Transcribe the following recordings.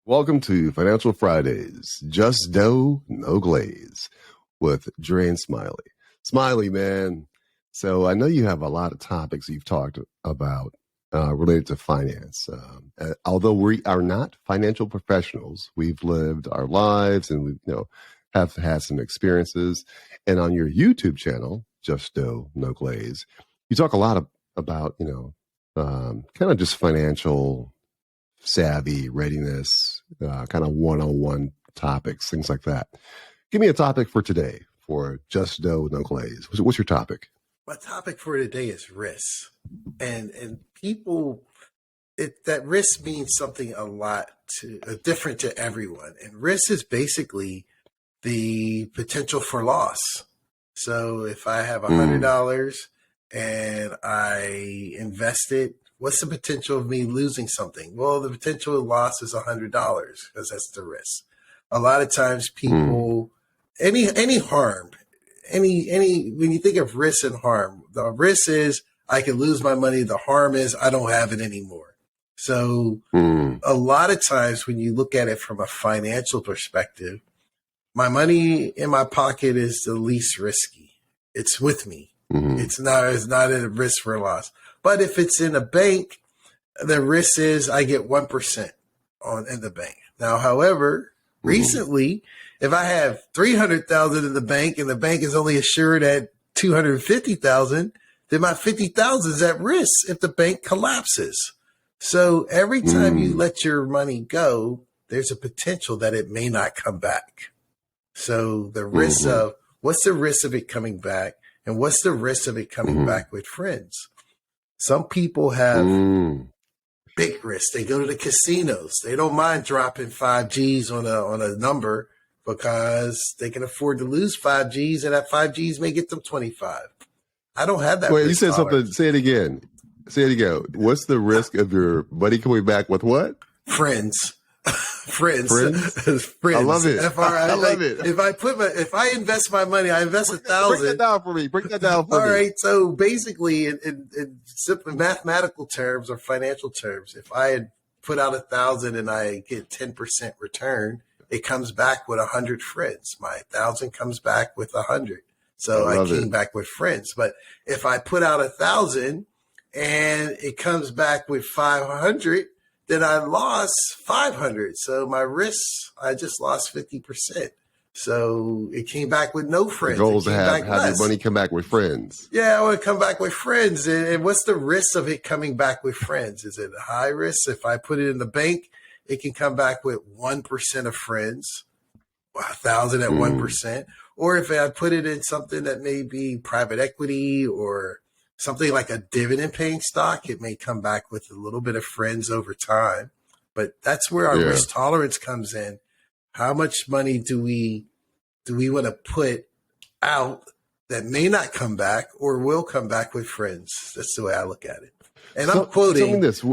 Welcome to Financial Fridays, just dough, no glaze, with Dre and Smiley. Smiley, man, so I know you have a lot of topics you've talked about related to finance. Although we are not financial professionals, we've lived our lives and we have had some experiences. And on your YouTube channel, Just Dough, No Glaze, you talk a lot about, kind of just financial savvy, readiness, kind of one-on-one topics, things like that. Give me a topic for today for Just Dough, No Glaze. What's your topic? My topic for today is risk, and people, that risk means something a lot different to everyone. And risk is basically the potential for loss. So if I have $100 and I invest it, what's the potential of me losing something? Well, the potential of loss is $100 because that's the risk. A lot of times people, any harm, any when you think of risk and harm, the risk is I can lose my money. The harm is I don't have it anymore. So a lot of times when you look at it from a financial perspective, my money in my pocket is the least risky. It's with me. It's not a risk for loss. But if it's in a bank, the risk is I get 1% in the bank. Now, however, recently, if I have 300,000 in the bank and the bank is only assured at 250,000, then my 50,000 is at risk if the bank collapses. So every time you let your money go, there's a potential that it may not come back. So the risk of what's the risk of it coming back, and what's the risk of it coming back with friends? Some people have big risk. They go to the casinos. They don't mind dropping 5 G's on a number because they can afford to lose 5 G's, and that 5 G's may get them 25. I don't have that. Wait, you said something. Say it again. Say it again. What's the risk of your money coming back with what? Friends. Friends. I love it. I love it. If I invest my money, I invest 1,000. Break that down for me. Break that down for me. All right. So basically, in simple mathematical terms or financial terms, if I had put out 1,000 and I get 10% return, it comes back with 100 friends. My 1,000 comes back with 100. So I came back with friends. But if I put out 1,000 and it comes back with 500, then I lost 500. So my risk, I just lost 50%. So it came back with no friends. The goal is to have your money come back with friends. Yeah, I want to come back with friends. And what's the risk of it coming back with friends? Is it high risk? If I put it in the bank, it can come back with 1% of friends, 1,000 at 1%. Or if I put it in something that may be private equity or something like a dividend paying stock, it may come back with a little bit of friends over time. But that's where our risk tolerance comes in. How much money do we want to put out that may not come back or will come back with friends? That's the way I look at it. And I'm quoting. Tell me this.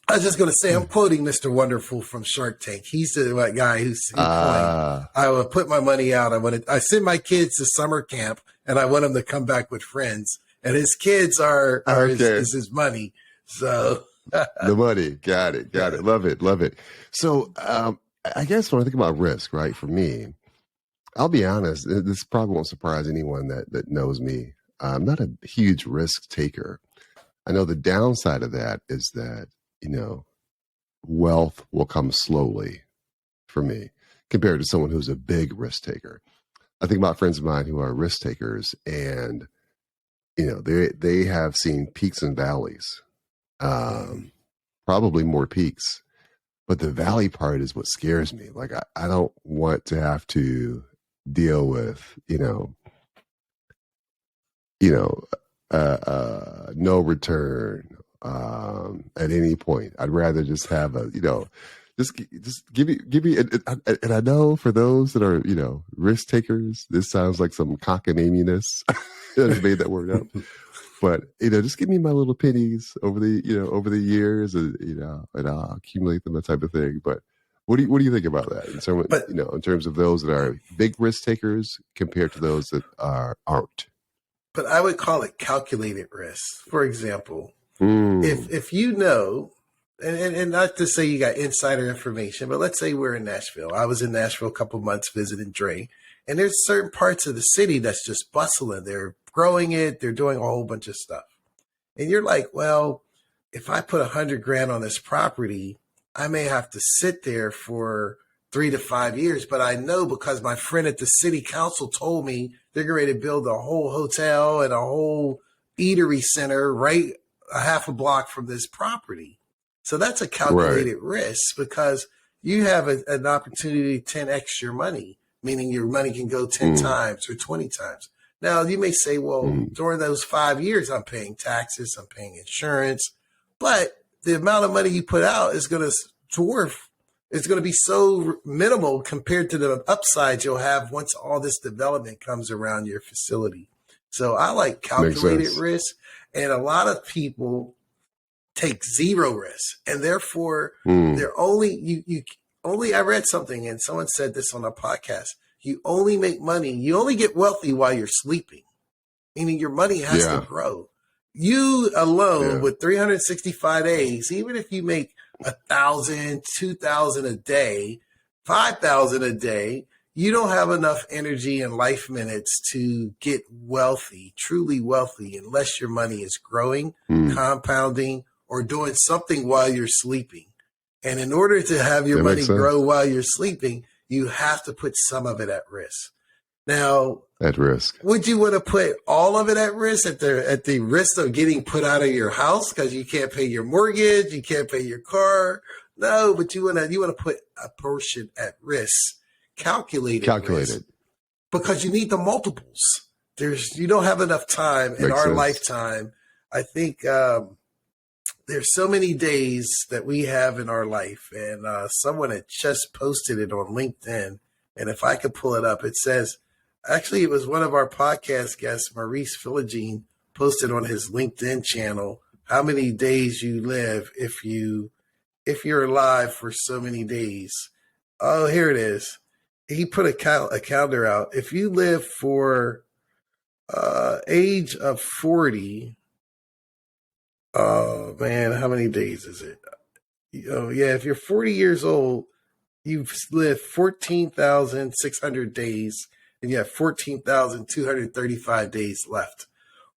I was just going to say, I'm quoting Mr. Wonderful from Shark Tank. He's the guy who's I will put my money out. I send my kids to summer camp, and I want them to come back with friends. And his kids are his money. So the money, got it. Love it. So I guess when I think about risk, right? For me, I'll be honest. This probably won't surprise anyone that knows me. I'm not a huge risk taker. I know the downside of that is that, wealth will come slowly for me compared to someone who's a big risk taker. I think about friends of mine who are risk takers, and, they have seen peaks and valleys, probably more peaks, but the valley part is what scares me. Like, I don't want to have to deal with, no return at any point. I'd rather just have just give me, and I know for those that are, risk takers, this sounds like some cockamamie-ness. I just made that word up. But, just give me my little pennies over the years, and I'll accumulate them, that type of thing. But what do you think about that in terms of those that are big risk takers compared to those that aren't? But I would call it calculated risk. For example, if and not to say you got insider information, but let's say we're in Nashville. I was in Nashville a couple months visiting Dre, and there's certain parts of the city that's just bustling. They're growing it. They're doing a whole bunch of stuff. And you're like, well, if I put $100,000 on this property, I may have to sit there for 3 to 5 years. But I know because my friend at the city council told me they're ready to build a whole hotel and a whole eatery center right a half a block from this property. So that's a calculated risk because you have an opportunity to 10x your money, meaning your money can go 10 times or 20 times. Now, you may say, well, during those 5 years, I'm paying taxes, I'm paying insurance, but the amount of money you put out is going to dwarf. It's going to be so minimal compared to the upside you'll have once all this development comes around your facility. So I like calculated risk, and a lot of people take zero risk, and therefore they're only I read something, and someone said this on a podcast. You only make money. You only get wealthy while you're sleeping, meaning your money has to grow. You alone with 365 days, even if you make 1,000, 2,000 a day, 5,000 a day, you don't have enough energy and life minutes to get wealthy, truly wealthy, unless your money is growing, compounding, or doing something while you're sleeping. And in order to have your money grow while you're sleeping, you have to put some of it at risk. Now, at risk, would you want to put all of it at risk at the risk of getting put out of your house because you can't pay your mortgage, you can't pay your car? No, but you want to put a portion at risk, calculated risk, because you need the multiples. You don't have enough time in our lifetime. I think there's so many days that we have in our life, and someone had just posted it on LinkedIn. And if I could pull it up, it says, actually, it was one of our podcast guests, Maurice posted on his LinkedIn channel how many days you live if you're alive for so many days. Oh, here it is. He put a calendar out. If you live for age of 40, oh man, how many days is it? Oh yeah, if you're 40 years old, you've lived 14,600 days, and you have 14,235 days left.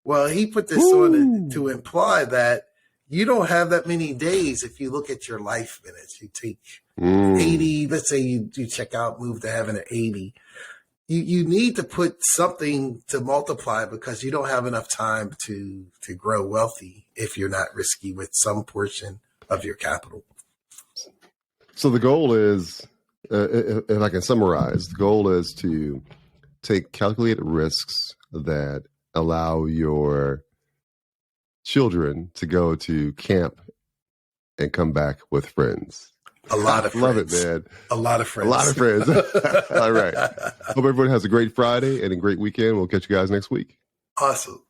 Well, he put this on to imply that you don't have that many days if you look at your life minutes. You take 80, let's say you check out, move to heaven at 80. You need to put something to multiply because you don't have enough time to grow wealthy if you're not risky with some portion of your capital. So the goal is, if I can summarize, the goal is to take calculated risks that allow your children to go to camp and come back with friends. A lot of friends. Love it, man. A lot of friends. A lot of friends. All right. Hope everyone has a great Friday and a great weekend. We'll catch you guys next week. Awesome.